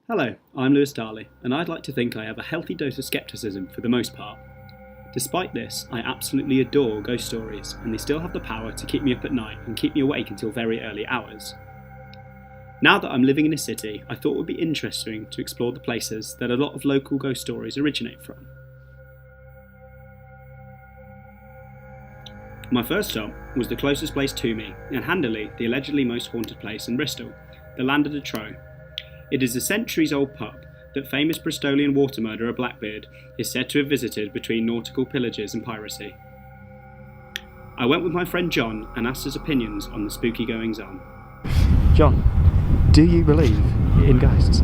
Hello, I'm Lewis Darley, and I'd like to think I have a healthy dose of skepticism for the most part. Despite this, I absolutely adore ghost stories, and they still have the power to keep me up at night and keep me awake until very early hours. Now that I'm living in a city, I thought it would be interesting to explore the places that a lot of local ghost stories originate from. My first stop was the closest place to me, and handily the allegedly most haunted place in Bristol, the Land of the Trow. It is a centuries-old pub that famous Bristolian water murderer Blackbeard is said to have visited between nautical pillages and piracy. I went with my friend John and asked his opinions on the spooky goings-on. John, do you believe in ghosts?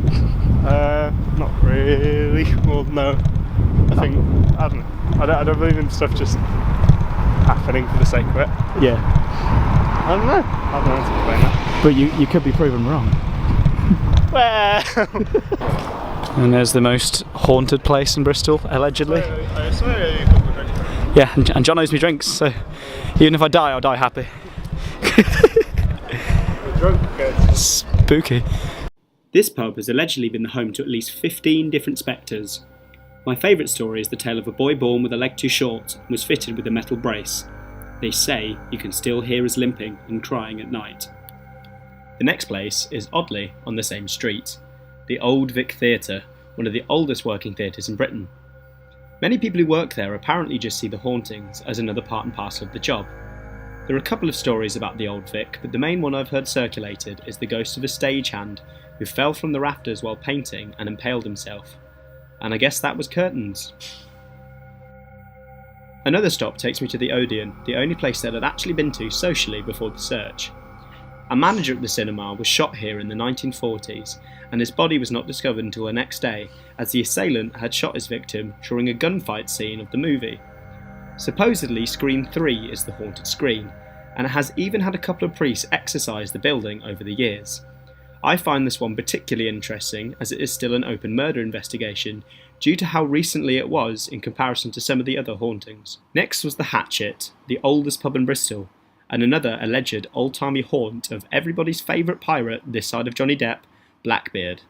Not really. Well, no. I don't know. I don't believe in stuff just happening for the sake of it. Yeah. I don't know how to explain that. But you could be proven wrong. Well, And there's the most haunted place in Bristol, allegedly. I swear you couple drinks. Yeah, and John owes me drinks, so even if I die, I'll die happy. Drunk, good. Spooky. This pub has allegedly been the home to at least 15 different spectres. My favourite story is the tale of a boy born with a leg too short and was fitted with a metal brace. They say you can still hear us limping and crying at night. The next place is oddly on the same street, the Old Vic Theatre, one of the oldest working theatres in Britain. Many people who work there apparently just see the hauntings as another part and parcel of the job. There are a couple of stories about the Old Vic, but the main one I've heard circulated is the ghost of a stagehand who fell from the rafters while painting and impaled himself. And I guess that was curtains. Another stop takes me to the Odeon, the only place that I'd actually been to socially before the search. A manager at the cinema was shot here in the 1940s, and his body was not discovered until the next day, as the assailant had shot his victim during a gunfight scene of the movie. Supposedly Screen 3 is the haunted screen, and it has even had a couple of priests exorcise the building over the years. I find this one particularly interesting as it is still an open murder investigation due to how recently it was in comparison to some of the other hauntings. Next was the Hatchet, the oldest pub in Bristol, and another alleged old-timey haunt of everybody's favourite pirate this side of Johnny Depp, Blackbeard.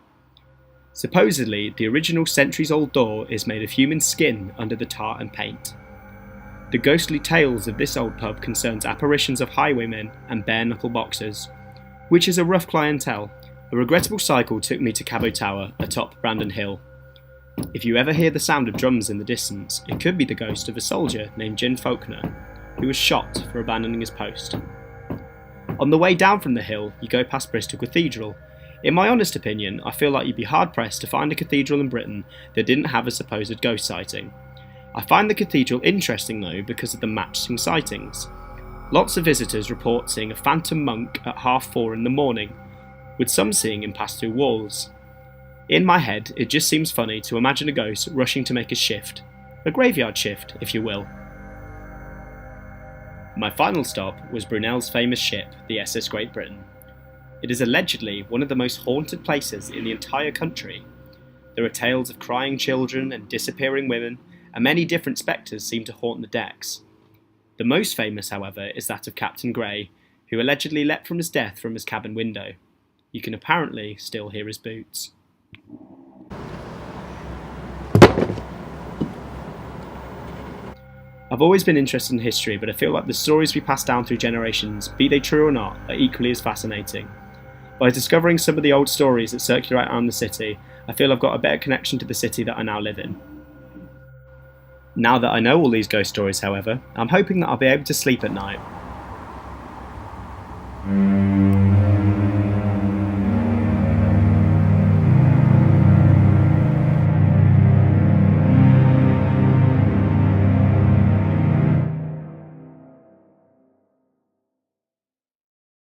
Supposedly, the original centuries-old door is made of human skin under the tar and paint. The ghostly tales of this old pub concerns apparitions of highwaymen and bare-knuckle boxers, which is a rough clientele. A regrettable cycle took me to Cabot Tower, atop Brandon Hill. If you ever hear the sound of drums in the distance, it could be the ghost of a soldier named Jim Faulkner, who was shot for abandoning his post. On the way down from the hill, you go past Bristol Cathedral. In my honest opinion, I feel like you'd be hard-pressed to find a cathedral in Britain that didn't have a supposed ghost sighting. I find the cathedral interesting though because of the matching sightings. Lots of visitors report seeing a phantom monk at 4:30 in the morning, with some seeing him pass through walls. In my head, it just seems funny to imagine a ghost rushing to make a shift. A graveyard shift, if you will. My final stop was Brunel's famous ship, the SS Great Britain. It is allegedly one of the most haunted places in the entire country. There are tales of crying children and disappearing women, and many different spectres seem to haunt the decks. The most famous, however, is that of Captain Grey, who allegedly leapt from his death from his cabin window. You can apparently still hear his boots. I've always been interested in history, but I feel like the stories we pass down through generations, be they true or not, are equally as fascinating. By discovering some of the old stories that circulate around the city, I feel I've got a better connection to the city that I now live in. Now that I know all these ghost stories, however, I'm hoping that I'll be able to sleep at night.